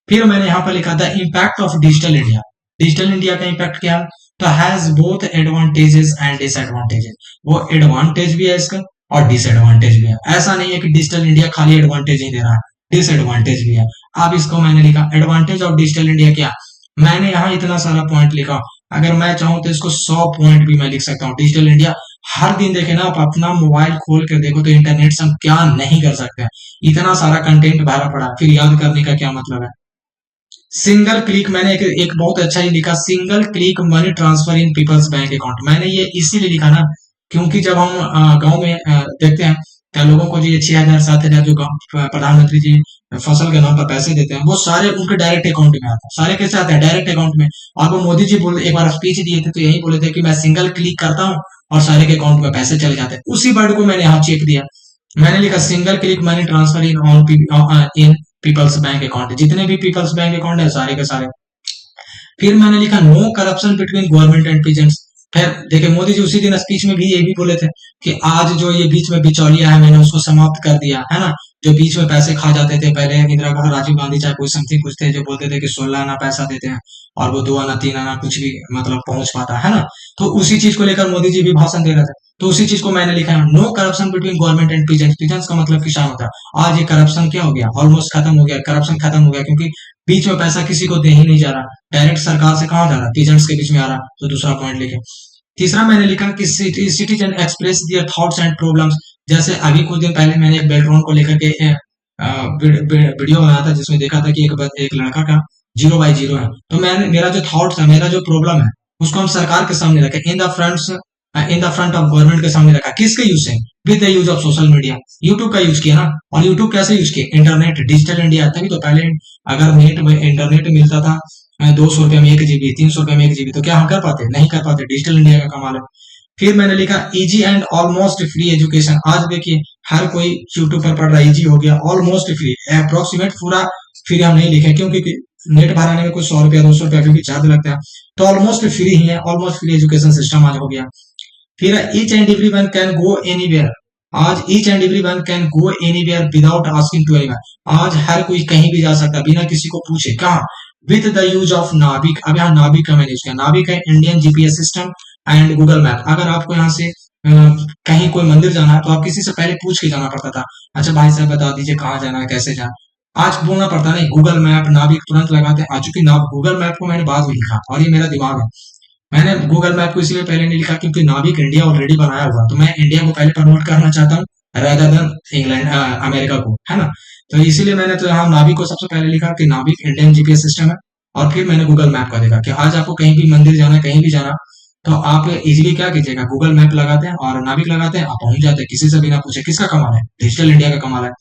फिर मैंने यहाँ पर लिखा था impact of digital India. Digital India का इम्पैक्ट क्या है, तो has both advantages and disadvantages. वो एडवांटेज भी है इसका और डिसएडवांटेज भी है, ऐसा नहीं है कि डिजिटल इंडिया खाली एडवांटेज ही दे रहा है, डिसएडवांटेज भी है। अब इसको मैंने लिखा एडवांटेज ऑफ डिजिटल इंडिया क्या, मैंने यहाँ इतना सारा पॉइंट लिखा, अगर मैं चाहूं तो इसको 100 पॉइंट भी मैं लिख सकता हूँ। डिजिटल इंडिया हर दिन देखे ना, आप अपना मोबाइल खोल कर देखो तो इंटरनेट से हम क्या नहीं कर सकते हैं, इतना सारा कंटेंट भरा पड़ा, फिर याद करने का क्या मतलब है। सिंगल क्लिक, मैंने एक बहुत अच्छा ही लिखा, single click money transfer in people's bank account. मैंने ये इसीलिए लिखा ना, क्योंकि जब हम गांव में देखते हैं क्या लोगों को जो ये 6,000 7,000 जो प्रधानमंत्री जी फसल के नाम पर पैसे देते हैं, वो सारे उनके डायरेक्ट अकाउंट में आते हैं। सारे कैसे आते हैं? डायरेक्ट अकाउंट में। और वो मोदी जी बोल एक बार स्पीच दिए थे तो यही बोले थे कि मैं सिंगल क्लिक करता हूँ और सारे के अकाउंट में पैसे चले जाते हैं। उसी वर्ड को मैंने यहाँ चेक दिया, मैंने लिखा single click money transfer in all in people's bank account. जितने भी पीपल्स बैंक अकाउंट है सारे के सारे। फिर मैंने लिखा no corruption between government and peasants. फिर देखिए मोदी जी उसी दिन स्पीच में भी ये भी बोले थे कि आज जो ये बीच में बिचौलिया है मैंने उसको समाप्त कर दिया है ना। जो बीच में पैसे खा जाते थे पहले, इंदिरा गांधी राजीव गांधी चाहे कोई समथिंग कुछ थे जो बोलते थे कि 16 आना पैसा देते हैं और वो 2 आना 3 आना कुछ भी मतलब पहुंच पाता है ना। तो उसी चीज को लेकर मोदी जी भी भाषण दे रहे थे। तो उसी चीज को मैंने लिखा है no corruption between government and peasants. Peasants का मतलब किसान होता है। आज ये करप्शन क्या हो गया? ऑलमोस्ट खत्म हो गया। करप्शन खत्म हो गया क्योंकि बीच में पैसा किसी को दे ही नहीं जा रहा, डायरेक्ट सरकार से कहाँ जा रहा? पीजेंट्स के बीच में आ रहा। तो दूसरा पॉइंट लिखे। तीसरा मैंने लिखा कि citizen express their thoughts and problems. जैसे अभी कुछ दिन पहले मैंने एक बेल्ट्रॉन को लेकर के वीडियो बनाया था जिसमें देखा था कि एक लड़का का 0/0 है। तो मैंने मेरा जो थॉट्स है, मेरा जो प्रॉब्लम है, उसको हम सरकार के सामने रखे, in the front of government के सामने रखा। किसके यूज से? With the use of social media. YouTube का यूज किया ना। और यूट्यूब कैसे यूज किया? Internet, digital India. तभी तो पहले अगर नेट में इंटरनेट मिलता था 200 रुपए में 1 GB, 300 रुपए में 1 GB, तो क्या हम कर पाते? नहीं कर पाते। डिजिटल इंडिया का कमाल है। फिर मैंने लिखा easy and almost free education. आज देखिए हर कोई यूट्यूब पर पढ़ रहा है, इजी हो गया, ऑलमोस्ट फ्री, अप्रोक्सीमेट पूरा फ्री हम नहीं लिखे क्योंकि नेट भराने में कुछ 100 रुपया 200 रुपया अभी भी चार्ज लगता है। तो ऑलमोस्ट फ्री ही है, ऑलमोस्ट फ्री एजुकेशन सिस्टम आज हो गया। फिर each and every one can go anywhere. आज each and every one can go anywhere without asking to anyone. आज हर कोई कहीं भी जा सकता है बिना किसी को पूछे। कहा? विद द यूज ऑफ नाविक। अब यहाँ नाविक का मैंने यूज किया। नाविक है Indian GPS system and Google map. अगर आपको यहाँ से कहीं कोई मंदिर जाना है तो आप किसी से पहले पूछ के जाना पड़ता था, अच्छा भाई साहब बता दीजिए कहाँ जाना है, कैसे जाना। आज बोलना पड़ता नहीं, गूगल मैप नाविक तुरंत लगाते हैं। आज चूंकि गूगल मैप को मैंने बाद में लिखा और ये मेरा दिमाग है, मैंने गूगल मैप को इसलिए पहले नहीं लिखा क्योंकि नाविक इंडिया ऑलरेडी बनाया हुआ, तो मैं इंडिया को पहले प्रमोट करना चाहता हूँ रादर देन इंग्लैंड अमेरिका को, है ना। तो इसीलिए मैंने तो यहाँ नाविक को सबसे पहले लिखा कि नाविक इंडियन जीपीएस सिस्टम है। और फिर मैंने गूगल मैप का देखा कि आज आपको कहीं भी मंदिर जाना, कहीं भी जाना, तो आप इजीली क्या कीजिएगा, गूगल मैप लगाते हैं और नाविक लगाते हैं, आप पहुंच जाते हैं किसी से बिना पूछे। किसका कमाल है? डिजिटल इंडिया का कमाल है।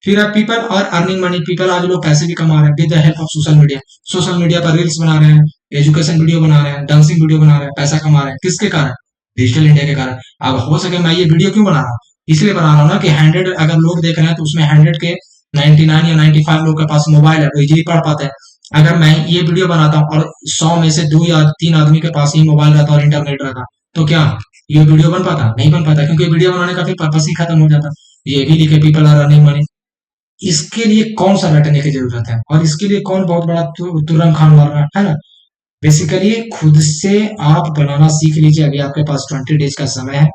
फिर अब पीपल और अर्निंग मनी। पीपल आज लोग पैसे भी कमा रहे हैं with the help of social media. Social media पर रील्स बना रहे हैं, एजुकेशन वीडियो बना रहे हैं, डांसिंग वीडियो बना रहे हैं, पैसा कमा रहे हैं। किसके कारण? डिजिटल इंडिया के कारण। अब हो सके मैं ये वीडियो क्यों बना रहा हूँ? इसलिए बना रहा हूँ ना कि 100 अगर लोग देख रहे हैं तो उसमें 100 के 99 या 95 लोग के पास मोबाइल है, वो इजीली पढ़ पाते हैं। अगर मैं ये वीडियो बनाता हूँ और 100 में से 2 या 3 आदमी के पास ही मोबाइल रहता और इंटरनेट रहता, तो क्या ये वीडियो बन पाता? नहीं बन पाता, क्योंकि वीडियो बनाने का फिर पर्पस ही खत्म हो जाता। ये भी लिखे पीपल आर अर्निंग मनी। इसके लिए कौन सा रटने की जरूरत है और इसके लिए कौन बहुत बड़ा तुरंग खान मार रहा है ना। बेसिकली खुद से आप बनाना सीख लीजिए। अभी आपके पास 20 डेज का समय है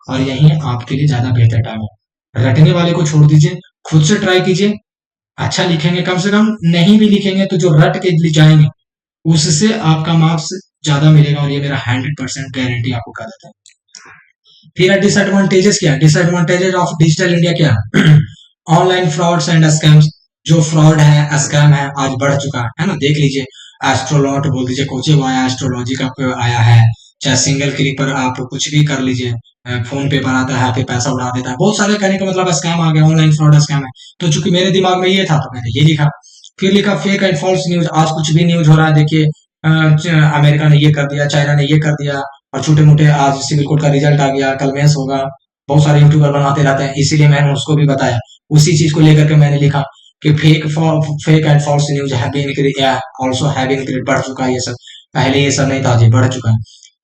और यही आपके लिए ज्यादा बेहतर टाइम है। रटने वाले को छोड़ दीजिए, खुद से ट्राई कीजिए। अच्छा लिखेंगे, कम से कम नहीं भी लिखेंगे तो जो रट के ले जाएंगे उससे आपका मार्क्स ज्यादा मिलेगा और ये मेरा 100% गारंटी आपको कर देता है। फिर डिसएडवांटेजेस क्या है? डिसएडवांटेजेस ऑफ डिजिटल इंडिया क्या है? Online frauds and scams. जो फ्रॉड है, स्कैम है, आज बढ़ चुका है ना। देख लीजिए एस्ट्रोलॉट बोल दीजिए, कोचे वो आया, एस्ट्रोलॉजी का आया है, चाहे सिंगल क्लिक पर आप कुछ भी कर लीजिए, फोन पे पर आता है, फिर पैसा उड़ा देता है। बहुत सारे कहने का मतलब स्कैम आ गया, ऑनलाइन फ्रॉड स्कैम है। तो चूंकि मेरे दिमाग में ये था तो मैंने ये लिखा। फिर लिखा फेक एंड फॉल्स न्यूज। आज कुछ भी न्यूज हो रहा है, देखिए अमेरिका ने ये कर दिया, चाइना ने ये कर दिया, और छोटे मोटे आज सिविल कोड का रिजल्ट आ गया, कल मेंस होगा। बहुत सारे यूट्यूबर बनाते रहते हैं, इसीलिए मैंने उसको भी बताया। उसी चीज को लेकर के मैंने लिखा कि fake and false news have been also have increase, बढ़ चुका है ये सब। पहले ये सब नहीं था जी, बढ़ चुका है।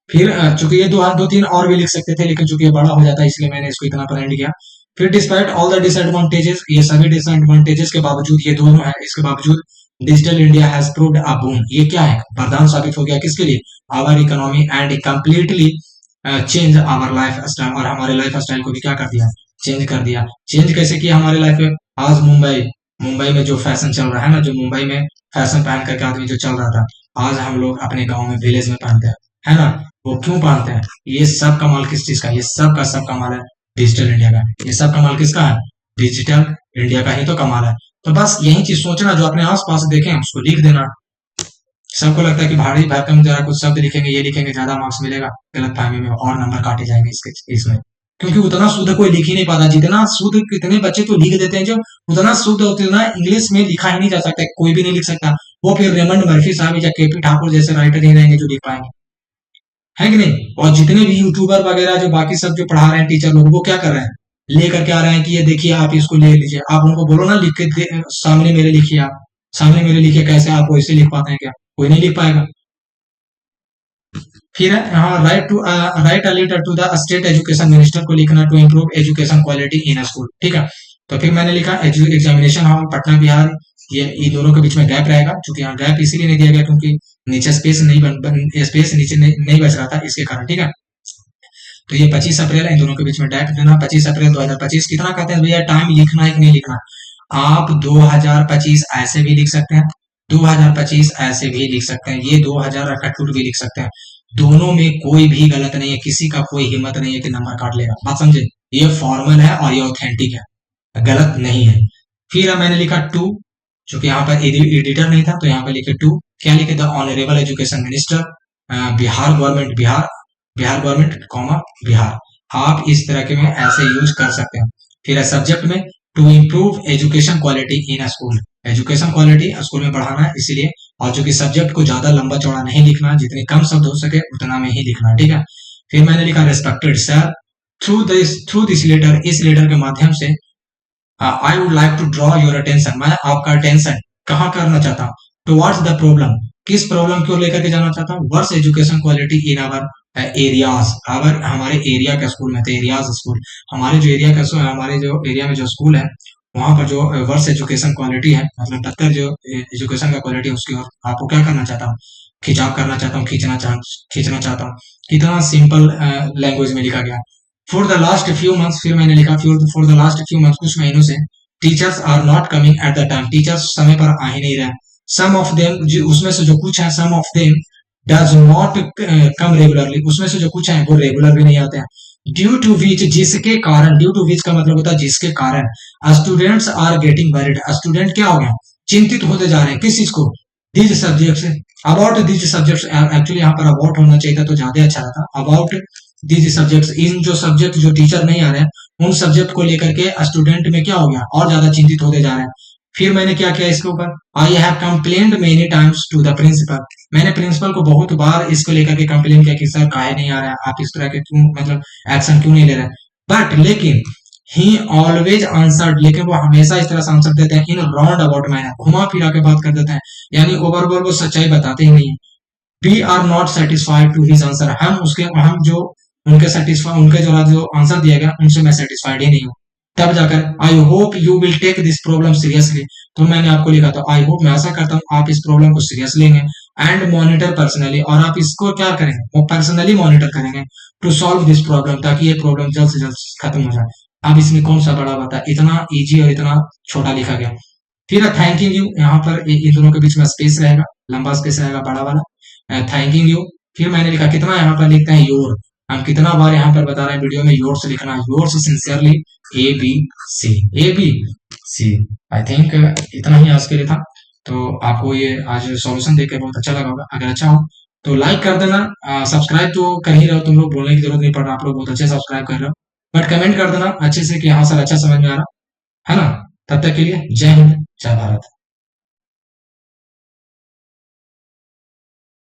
फिर चूंकि ये दो तीन और भी लिख सकते थे, लेकिन चूंकि ये बड़ा हो जाता है इसलिए मैंने इसको इतना पर एंड किया। फिर डिस्पाइट ऑल द डिसएडवांटेजेस, ये सभी डिसएडवांटेजेस के बावजूद, ये दोनों है, इसके बावजूद digital India has proved a boom. ये क्या है? वरदान साबित हो गया। किसके लिए? Our economy and completely change our life style. और हमारे लाइफ स्टाइल को भी क्या कर दिया? चेंज कर दिया। चेंज कैसे किया हमारे लाइफ में? आज मुंबई में जो फैशन चल रहा है ना, जो मुंबई में फैशन पहन करके आदमी जो चल रहा था, आज हम लोग अपने गांव में विलेज में पहनते हैं, है ना। वो क्यों पहनते हैं? ये सब कमाल किस चीज का? ये सब का सब कमाल है डिजिटल इंडिया का। ये सब कमाल किसका है? डिजिटल इंडिया का ही तो कमाल है। तो बस यही चीज सोचना, जो अपने आसपास देखें उसको लिख देना। सबको लगता है कि भारी भरकम जरा कुछ शब्द लिखेंगे, ये लिखेंगे ज्यादा मार्क्स मिलेगा, गलत फहमी में और नंबर काटे जाएंगे इसके इसमें। क्योंकि उतना शुद्ध कोई लिख ही नहीं पाता, जितना शुद्ध कितने बच्चे तो लिख देते हैं, जो उतना शुद्ध उतना इंग्लिश में लिखा ही नहीं जा सकता, कोई भी नहीं लिख सकता। वो फिर रेमंड मर्फी साहब या केपी ठाकुर जैसे राइटर ही रहेंगे जो लिख पाएंगे, है कि नहीं। और जितने भी यूट्यूबर वगैरह जो बाकी सब जो पढ़ा रहे हैं टीचर लोग, वो क्या कर रहे हैं, लेकर के आ रहे हैं कि ये देखिए आप इसको ले लीजिए। आप उनको बोलो ना लिख के सामने मेरे लिखिए, आप सामने मेरे लिखिए, कैसे आप वैसे लिख पाते हैं क्या, कोई नहीं लिख पाएगा। फिर है यहाँ write a letter to the state education minister को लिखना to improve education quality in school, ठीक है। तो फिर मैंने लिखा एग्जामिनेशन हॉल पटना बिहार, ये दोनों के बीच में गैप रहेगा, क्योंकि यहाँ गैप इसीलिए नहीं दिया गया क्योंकि नीचे स्पेस नहीं स्पेस नीचे नहीं बच रहा था, इसके कारण, ठीक है। तो ये 25 अप्रैल है, इन दोनों के बीच में गैप देना 25 अप्रैल 2025। कितना कहते हैं भैया टाइम, लिखना है कि नहीं लिखना। आप 2025 ऐसे भी लिख सकते हैं, 2025 ऐसे भी लिख सकते हैं, ये 2028 भी लिख सकते हैं। दोनों में कोई भी गलत नहीं है, किसी का कोई हिम्मत नहीं है कि नंबर काट लेगा, बात समझे। ये फॉर्मल है और ये ऑथेंटिक है, गलत नहीं है। फिर मैंने लिखा टू, चूंकि यहाँ पर एडिटर नहीं था तो यहाँ पर लिखे टू, क्या लिखे, the honourable education minister Bihar government, Bihar government comma Bihar. आप इस तरह के में ऐसे यूज कर सकते हैं। फिर सब्जेक्ट में to improve education quality in school, education quality school में बढ़ाना है इसलिए। और चूंकि सब्जेक्ट को ज्यादा लंबा चौड़ा नहीं लिखना, जितने कम शब्द हो सके उतना में ही लिखना, ठीक है। फिर मैंने लिखा respected sir, through this letter, इस लेटर के माध्यम से I would like to draw your attention, मैं आपका अटेंशन कहाँ करना चाहता हूँ, टुवर्ड्स द प्रॉब्लम, किस प्रॉब्लम को लेकर के जाना चाहता हूँ, worse education quality in our areas, अगर हमारे एरिया का स्कूल में, तो एरियाज स्कूल, हमारे जो एरिया का, हमारे जो एरिया में जो स्कूल है वहां पर जो वर्स एजुकेशन क्वालिटी है, मतलब बदतर जो एजुकेशन का क्वालिटी है उसकी ओर आपको क्या करना चाहता हूँ, खिंचाव करना चाहता हूँ, खींचना चाहता हूँ। कितना सिंपल लैंग्वेज में लिखा गया। For the last few months, फिर मैंने लिखा for the last few months, कुछ महीनों से teachers are not coming at the time, teachers समय पर आ ही नहीं रहे। सम ऑफ देम, उसमें से जो कुछ है, some of them does not come regularly, उसमें से जो कुछ है वो रेगुलर भी नहीं आते हैं। ड्यू टू विच, जिसके कारण, ड्यू टू विच का मतलब होता है जिसके कारण, students are getting worried, student क्या हो गया, चिंतित होते जा रहे हैं, किस चीज को, these subjects, about these subjects, actually यहाँ पर अबाउट होना चाहिए था तो ज्यादा अच्छा रहता, अबाउट दीज सब्जेक्ट्स, इन जो सब्जेक्ट जो टीचर नहीं आ रहे हैं उन सब्जेक्ट को लेकर के स्टूडेंट में क्या हो गया, और ज्यादा चिंतित होते जा रहे हैं। फिर मैंने क्या किया इसके ऊपर, I have complained many times to the principal, मैंने प्रिंसिपल को बहुत बार इसको लेकर के कंप्लेन किया कि सर काहे नहीं आ रहा है, आप इस तरह के क्यों, मतलब एक्शन क्यों नहीं ले रहे। बट लेकिन ही ऑलवेज आंसर्ड, लेकिन वो हमेशा इस तरह से आंसर देते हैं इन राउंड अबाउट मैनर, घुमा फिरा के बात कर देते हैं, यानी ओवरऑल वो सच्चाई बताते ही नहीं है। We are not satisfied to his answer, हम जो उनके सेटिस्फाई, उनके जो आंसर दिया गया उनसे मैं सेटिस्फाइड ही नहीं हूँ। तब जाकर I hope you will take this problem seriously, तो मैंने आपको लिखा था आई होप, मैं आशा करता हूँ आप इस प्रॉब्लम को सीरियस लेंगे, एंड मॉनिटर पर्सनली, और आप इसको क्या करेंगे, वो पर्सनली मॉनिटर करेंगे, टू सॉल्व दिस प्रॉब्लम, ताकि ये प्रॉब्लम जल्द से जल्द खत्म हो जाए। अब इसमें कौन सा बड़ा बात है, इतना इजी और इतना छोटा लिखा गया। फिर थैंकिंग यू, यहाँ पर इन दोनों के बीच में स्पेस रहेगा, लंबा स्पेस रहेगा बड़ा वाला, थैंकिंग यू। फिर मैंने लिखा कितना, यहाँ पर लिखते हैं योर, हम कितना बार यहाँ पर बता रहे हैं वीडियो में योर्स लिखना है, yours sincerely A B C, A B C. I think इतना ही आज के लिए था। तो आपको ये आज सॉल्यूशन देख के बहुत अच्छा लगा होगा, अगर अच्छा हो तो लाइक कर देना, सब्सक्राइब तो कर ही रहे हो तुम लोग, बोलने की जरूरत नहीं पड़ रहा, आप लोग बहुत अच्छे सब्सक्राइब कर रहे हो, बट कमेंट कर देना अच्छे से कि हाँ सर अच्छा समझ में आ रहा है ना। तब तक के लिए जय हिंद, जय भारत।